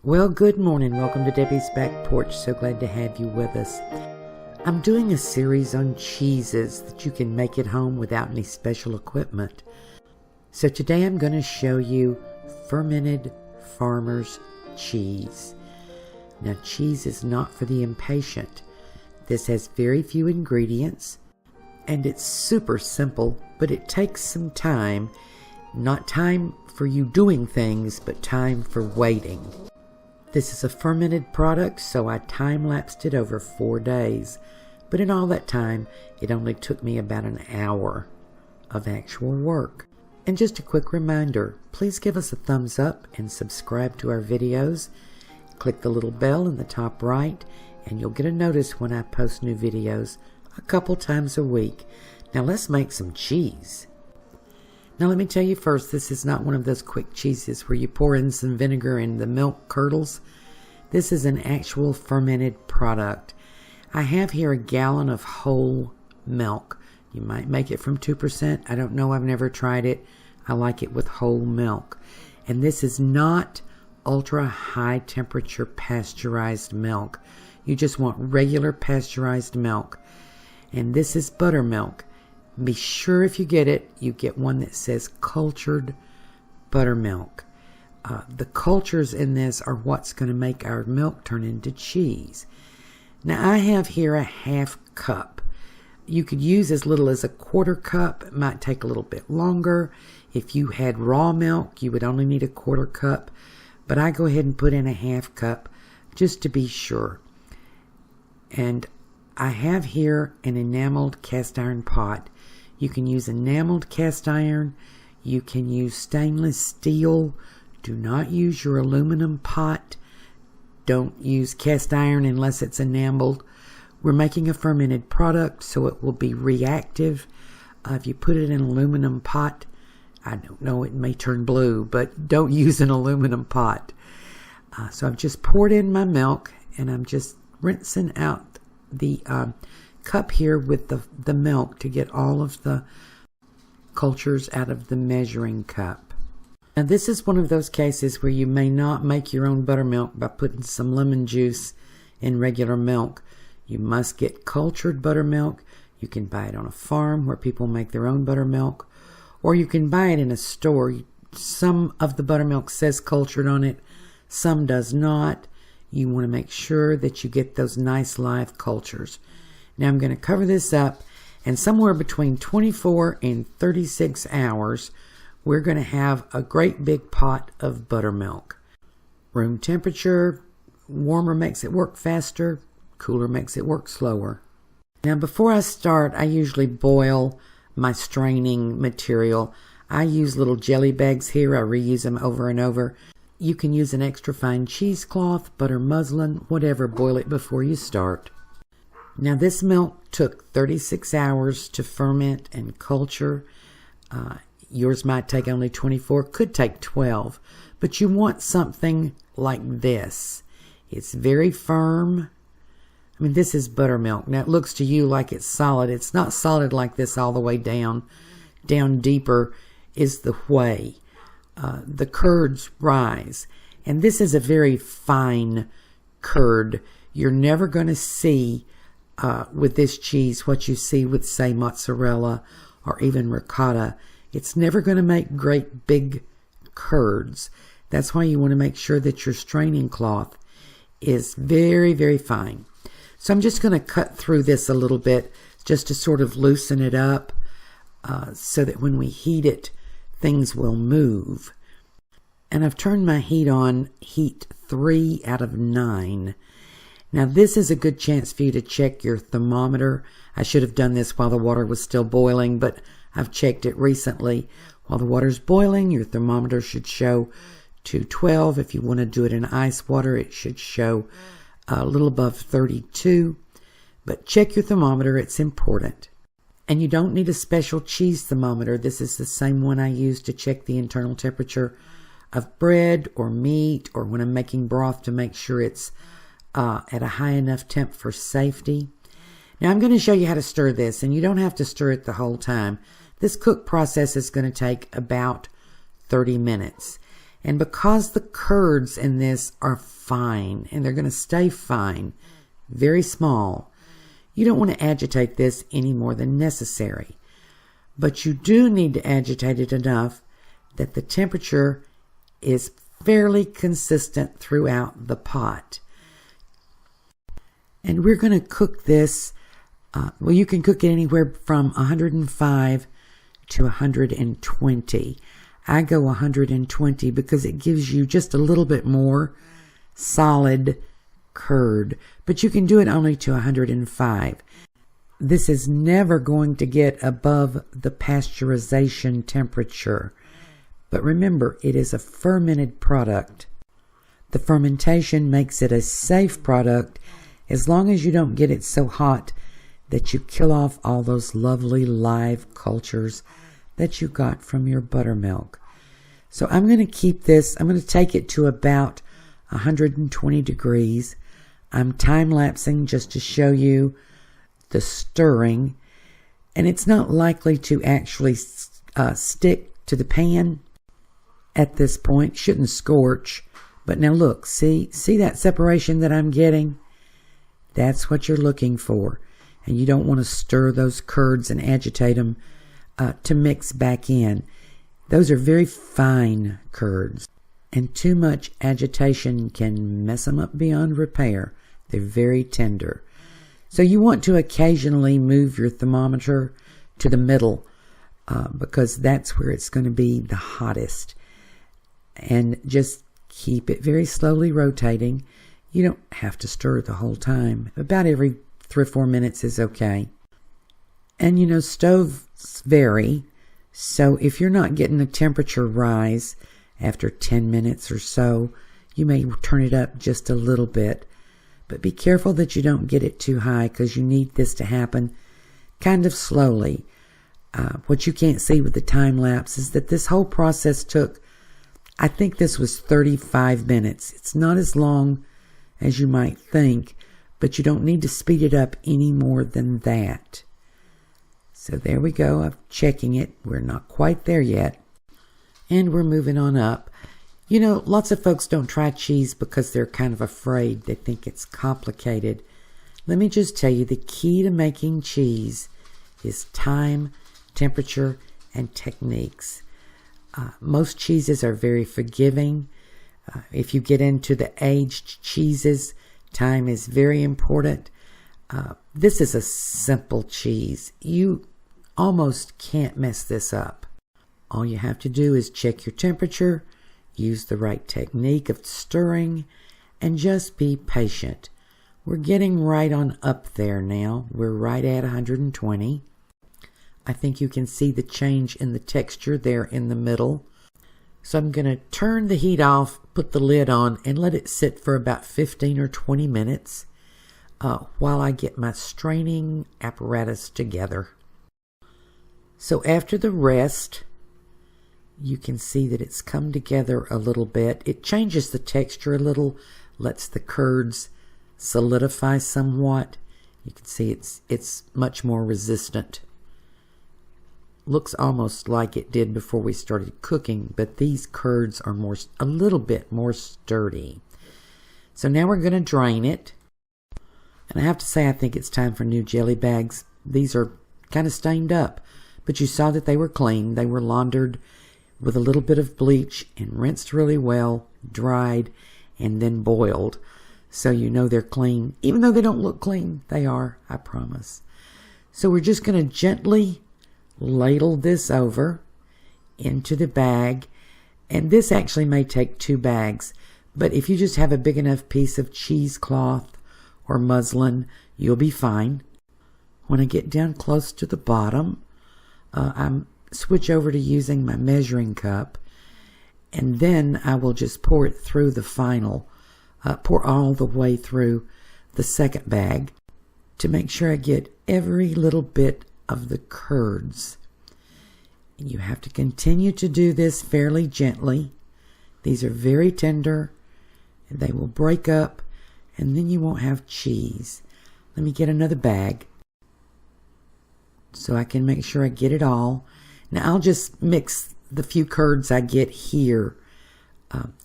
Well, good morning. Welcome to Debbie's Back Porch. So glad to have you with us. I'm doing a series on cheeses that you can make at home without any special equipment. So today I'm going to show you fermented farmer's cheese. Now, cheese is not for the impatient. This has very few ingredients and it's super simple, but it takes some time. Not time for you doing things, but time for waiting. This is a fermented product, so I time-lapsed it over 4 days. But in all that time, it only took me about an hour of actual work. And just a quick reminder, please give us a thumbs up and subscribe to our videos. Click the little bell in the top right, and you'll get a notice when I post new videos a couple times a week. Now let's make some cheese. Now let me tell you first, this is not one of those quick cheeses where you pour in some vinegar and the milk curdles. This is an actual fermented product. I have here a gallon of whole milk. You might make it from 2%. I don't know. I've never tried it. I like it with whole milk. And this is not ultra high temperature pasteurized milk. You just want regular pasteurized milk. And this is buttermilk. Be sure if you get it, you get one that says cultured buttermilk. The cultures in this are what's going to make our milk turn into cheese. Now I have here a half cup. You could use as little as a quarter cup. It might take a little bit longer. If you had raw milk, you would only need a quarter cup. But I go ahead and put in a half cup just to be sure. And I have here an enameled cast iron pot. You can use enameled cast iron. You can use stainless steel. Do not use your aluminum pot. Don't use cast iron unless it's enameled. We're making a fermented product, so it will be reactive. If you put it in an aluminum pot, I don't know, it may turn blue, but don't use an aluminum pot. So I've just poured in my milk, and I'm just rinsing out the cup here with the milk to get all of the cultures out of the measuring cup. Now this is one of those cases where you may not make your own buttermilk by putting some lemon juice in regular milk. You must get cultured buttermilk. You can buy it on a farm where people make their own buttermilk, or you can buy it in a store. Some of the buttermilk says cultured on it, some does not. You want to make sure that you get those nice live cultures. Now I'm going to cover this up, and somewhere between 24 and 36 hours, we're going to have a great big pot of buttermilk. Room temperature, warmer makes it work faster, cooler makes it work slower. Now before I start, I usually boil my straining material. I use little jelly bags here. I reuse them over and over. You can use an extra fine cheesecloth, butter muslin, whatever. Boil it before you start. Now this milk took 36 hours to ferment and culture. Yours might take only 24, could take 12, but you want something like this. It's very firm. I mean, this is buttermilk. Now it looks to you like it's solid. It's not solid like this all the way down. Down deeper is the whey. The curds rise. And this is a very fine curd. You're never going to see with this cheese what you see with, say, mozzarella or even ricotta. It's never going to make great big curds. That's why you want to make sure that your straining cloth is very, very fine. So I'm just going to cut through this a little bit just to sort of loosen it up so that when we heat it, things will move. And I've turned my heat on, heat 3 out of 9. Now this is a good chance for you to check your thermometer. I should have done this while the water was still boiling, but I've checked it recently. While the water's boiling, your thermometer should show 212. If you want to do it in ice water, it should show a little above 32. But check your thermometer, it's important. And you don't need a special cheese thermometer. This is the same one I use to check the internal temperature of bread or meat, or when I'm making broth to make sure it's at a high enough temp for safety. Now I'm going to show you how to stir this, and you don't have to stir it the whole time. This cook process is going to take about 30 minutes. And because the curds in this are fine, and they're going to stay fine, very small, you don't want to agitate this any more than necessary. But you do need to agitate it enough that the temperature is fairly consistent throughout the pot. And we're going to cook this, well, you can cook it anywhere from 105 to 120. I go 120 because it gives you just a little bit more solid curd, but you can do it only to 105. This is never going to get above the pasteurization temperature. But remember, it is a fermented product. The fermentation makes it a safe product as long as you don't get it so hot that you kill off all those lovely live cultures that you got from your buttermilk. So I'm going to keep this, I'm going to take it to about 120 degrees. I'm time-lapsing just to show you the stirring. And it's not likely to actually stick to the pan at this point. Shouldn't scorch. But now look, see that separation that I'm getting? That's what you're looking for. And you don't want to stir those curds and agitate them to mix back in. Those are very fine curds. And too much agitation can mess them up beyond repair. They're very tender. So you want to occasionally move your thermometer to the middle because that's where it's going to be the hottest. And just keep it very slowly rotating. You don't have to stir the whole time. About every 3 or 4 minutes is okay. And you know, stoves vary. So if you're not getting a temperature rise after 10 minutes or so, you may turn it up just a little bit. But be careful that you don't get it too high because you need this to happen kind of slowly. What you can't see with the time lapse is that this whole process took, I think this was 35 minutes. It's not as long as you might think, but you don't need to speed it up any more than that. So there we go. I'm checking it. We're not quite there yet. And we're moving on up. You know, lots of folks don't try cheese because they're kind of afraid. They think it's complicated. Let me just tell you, the key to making cheese is time, temperature, and techniques. Most cheeses are very forgiving. If you get into the aged cheeses, time is very important. This is a simple cheese. You almost can't mess this up. All you have to do is check your temperature, use the right technique of stirring, and just be patient. We're getting right on up there now. We're right at 120. I think you can see the change in the texture there in the middle. So I'm going to turn the heat off, put the lid on, and let it sit for about 15 or 20 minutes while I get my straining apparatus together. So after the rest, you can see that it's come together a little bit. It changes the texture a little, lets the curds solidify somewhat. You can see it's much more resistant. Looks almost like it did before we started cooking, but these curds are a little bit more sturdy. So now we're going to drain it. And I have to say, I think it's time for new jelly bags. These are kind of stained up, but you saw that they were clean. They were laundered with a little bit of bleach and rinsed really well, dried, and then boiled. So you know they're clean. Even though they don't look clean, they are, I promise. So we're just going to gently ladle this over into the bag. And this actually may take 2 bags. But if you just have a big enough piece of cheesecloth or muslin, you'll be fine. When I get down close to the bottom, I'm switch over to using my measuring cup, and then I will just pour it through the final, pour all the way through the second bag to make sure I get every little bit of the curds. You have to continue to do this fairly gently. These are very tender, and they will break up, and then you won't have cheese. Let me get another bag so I can make sure I get it all. Now I'll just mix the few curds I get here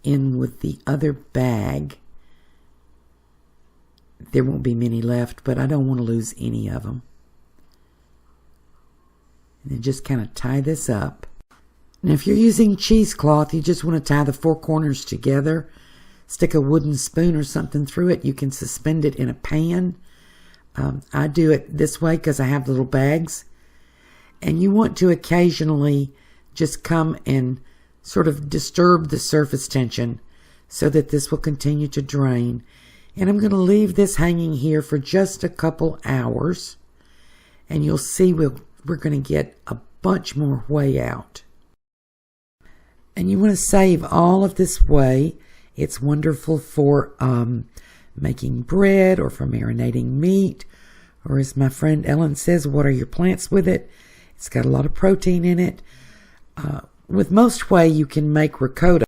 in with the other bag. There won't be many left, but I don't want to lose any of them. And then just kind of tie this up. Now if you're using cheesecloth, you just want to tie the four corners together. Stick a wooden spoon or something through it. You can suspend it in a pan. I do it this way because I have little bags. And you want to occasionally just come and sort of disturb the surface tension so that this will continue to drain. And I'm going to leave this hanging here for just a couple hours. And you'll see we're going to get a bunch more whey out. And you want to save all of this whey. It's wonderful for making bread or for marinating meat. Or as my friend Ellen says, water your plants with it. It's got a lot of protein in it. With most whey, you can make ricotta.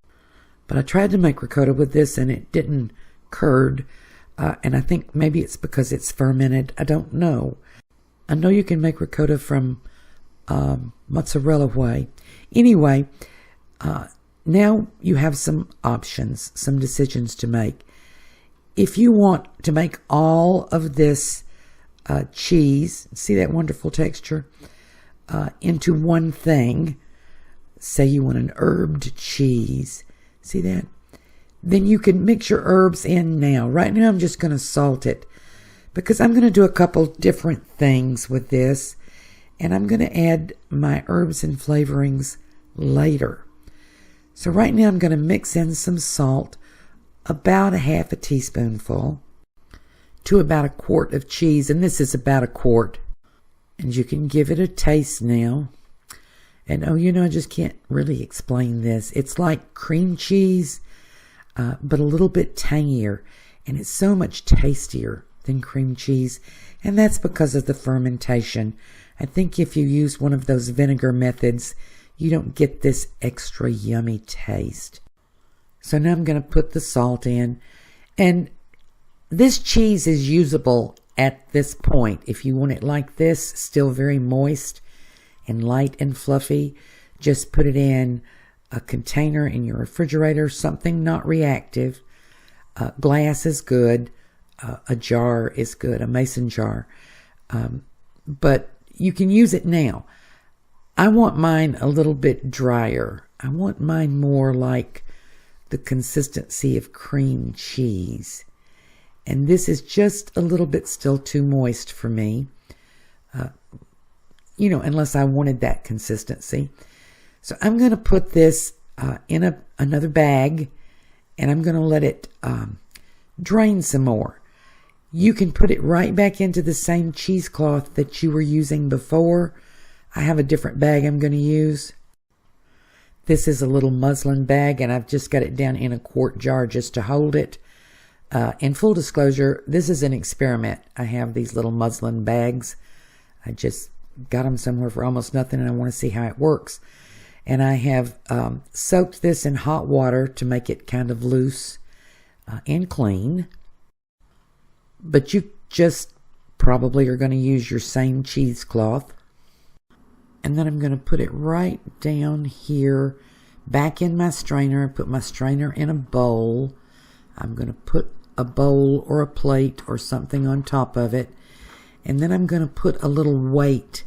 But I tried to make ricotta with this and it didn't curd. And I think maybe it's because it's fermented. I don't know. I know you can make ricotta from mozzarella whey. Anyway, now you have some options, some decisions to make. If you want to make all of this cheese, see that wonderful texture, into one thing, say you want an herbed cheese, see that? Then you can mix your herbs in now. Right now I'm just going to salt it because I'm going to do a couple different things with this, and I'm going to add my herbs and flavorings later. So right now I'm going to mix in some salt, about a half a teaspoonful, to about a quart of cheese, and this is about a quart. And you can give it a taste now. And I just can't really explain this. It's like cream cheese, but a little bit tangier, and it's so much tastier than cream cheese, and that's because of the fermentation. I think if you use one of those vinegar methods, you don't get this extra yummy taste. So now I'm going to put the salt in, and this cheese is usable at this point. If you want it like this, still very moist and light and fluffy, just put it in a container in your refrigerator, something not reactive. Glass is good. A jar is good, a mason jar. But you can use it now. I want mine a little bit drier. I want mine more like the consistency of cream cheese. And this is just a little bit still too moist for me. Unless I wanted that consistency. So I'm going to put this in another bag, and I'm going to let it drain some more. You can put it right back into the same cheesecloth that you were using before. I have a different bag I'm going to use. This is a little muslin bag, and I've just got it down in a quart jar just to hold it. In full disclosure, this is an experiment. I have these little muslin bags. I just got them somewhere for almost nothing, and I want to see how it works. And I have soaked this in hot water to make it kind of loose and clean. But you just probably are going to use your same cheesecloth. And then I'm going to put it right down here, back in my strainer. Put my strainer in a bowl. I'm going to put a bowl or a plate or something on top of it. And then I'm going to put a little weight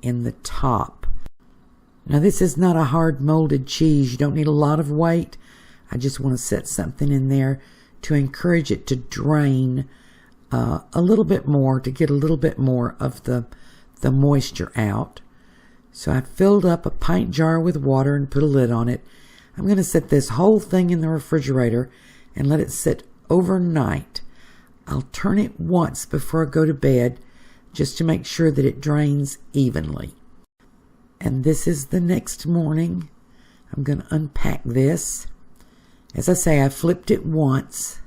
in the top. Now this is not a hard molded cheese. You don't need a lot of weight. I just want to set something in there to encourage it to drain a little bit more, to get a little bit more of the moisture out. So I filled up a pint jar with water and put a lid on it. I'm going to set this whole thing in the refrigerator and let it sit overnight. I'll turn it once before I go to bed just to make sure that it drains evenly. And this is the next morning. I'm going to unpack this. As I say, I flipped it once.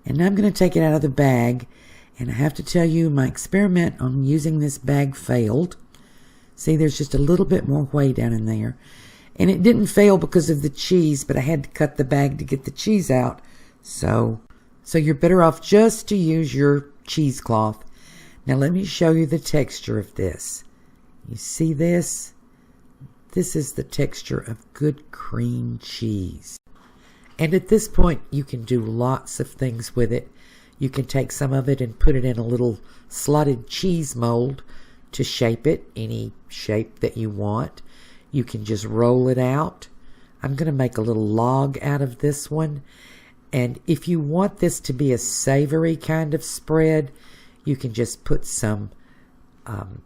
And now I'm going to take it out of the bag. And I have to tell you, my experiment on using this bag failed. See, there's just a little bit more whey down in there. And it didn't fail because of the cheese, but I had to cut the bag to get the cheese out. So you're better off just to use your cheesecloth. Now let me show you the texture of this. You see this? This is the texture of good cream cheese. And at this point, you can do lots of things with it. You can take some of it and put it in a little slotted cheese mold to shape it any shape that you want. You can just roll it out. I'm going to make a little log out of this one. And if you want this to be a savory kind of spread, you can just put some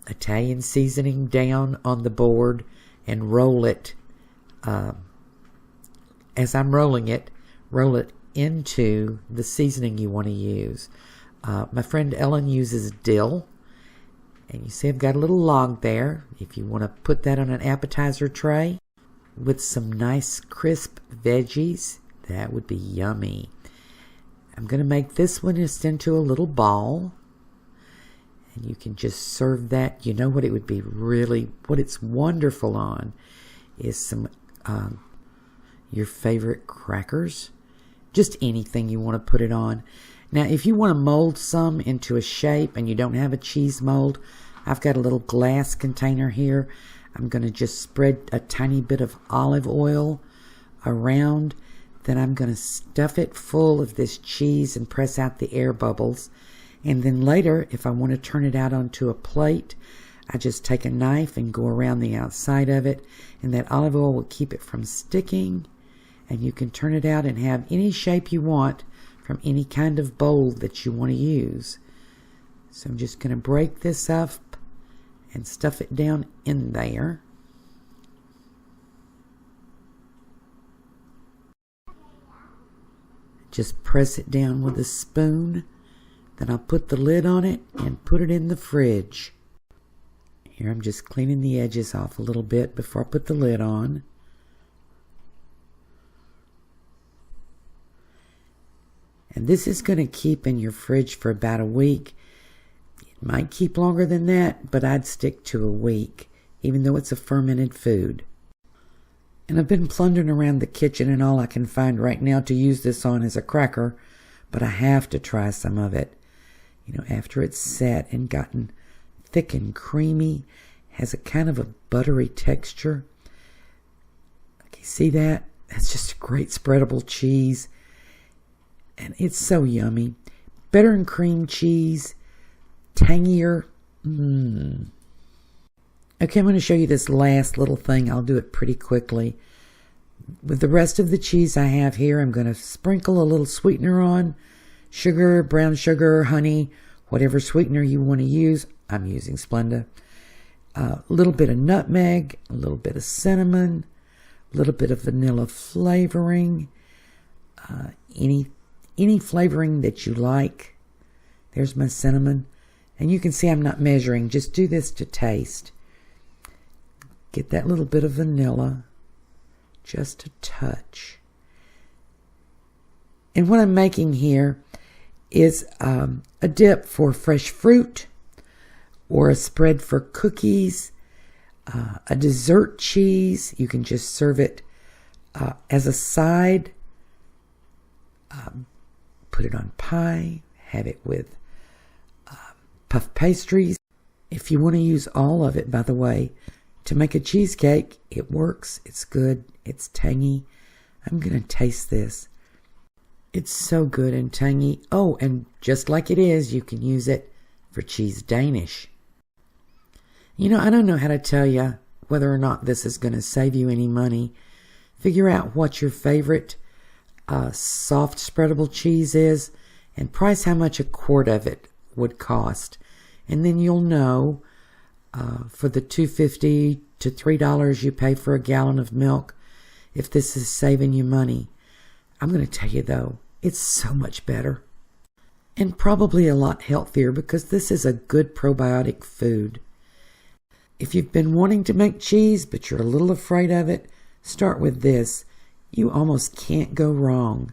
Italian seasoning down on the board and roll it. As I'm rolling it, roll it into the seasoning you want to use. My friend Ellen uses dill. And you see I've got a little log there. If you want to put that on an appetizer tray with some nice crisp veggies, that would be yummy. I'm going to make this one just into a little ball. And you can just serve that. You know what it would be really, what it's wonderful on is some your favorite crackers. Just anything you want to put it on. Now, if you want to mold some into a shape and you don't have a cheese mold, I've got a little glass container here. I'm going to just spread a tiny bit of olive oil around. Then I'm going to stuff it full of this cheese and press out the air bubbles. And then later, if I want to turn it out onto a plate, I just take a knife and go around the outside of it. And that olive oil will keep it from sticking. And you can turn it out and have any shape you want from any kind of bowl that you want to use. So I'm just going to break this up and stuff it down in there. Just press it down with a spoon. Then I'll put the lid on it and put it in the fridge. Here I'm just cleaning the edges off a little bit before I put the lid on. And this is going to keep in your fridge for about a week. It might keep longer than that, but I'd stick to a week, even though it's a fermented food. And I've been plundering around the kitchen, and all I can find right now to use this on is a cracker, but I have to try some of it. You know, after it's set and gotten thick and creamy, has a kind of a buttery texture. Okay, see that? That's just a great spreadable cheese. And it's so yummy. Better than cream cheese. Tangier. Okay, I'm going to show you this last little thing. I'll do it pretty quickly. With the rest of the cheese I have here, I'm going to sprinkle a little sweetener on. Sugar, brown sugar, honey, whatever sweetener you want to use. I'm using Splenda. A little bit of nutmeg, a little bit of cinnamon, a little bit of vanilla flavoring. Any flavoring that you like. There's my cinnamon. And you can see I'm not measuring. Just do this to taste. Get that little bit of vanilla. Just a touch. And what I'm making here is a dip for fresh fruit or a spread for cookies, a dessert cheese. You can just serve it as a side. Put it on pie, have it with puff pastries. If you want to use all of it, by the way, to make a cheesecake, it works, it's good, it's tangy. I'm going to taste this. It's so good and tangy. Oh, and just like it is, you can use it for cheese Danish. You know, I don't know how to tell you whether or not this is going to save you any money. Figure out what your favorite soft spreadable cheese is and price how much a quart of it would cost, and then you'll know for the $2.50 to $3 you pay for a gallon of milk if this is saving you money. I'm going to tell you though, it's so much better and probably a lot healthier because this is a good probiotic food. If you've been wanting to make cheese but you're a little afraid of it, start with this. You almost can't go wrong.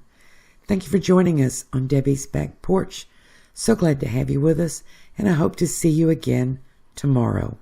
Thank you for joining us on Debbie's Back Porch. So glad to have you with us, and I hope to see you again tomorrow.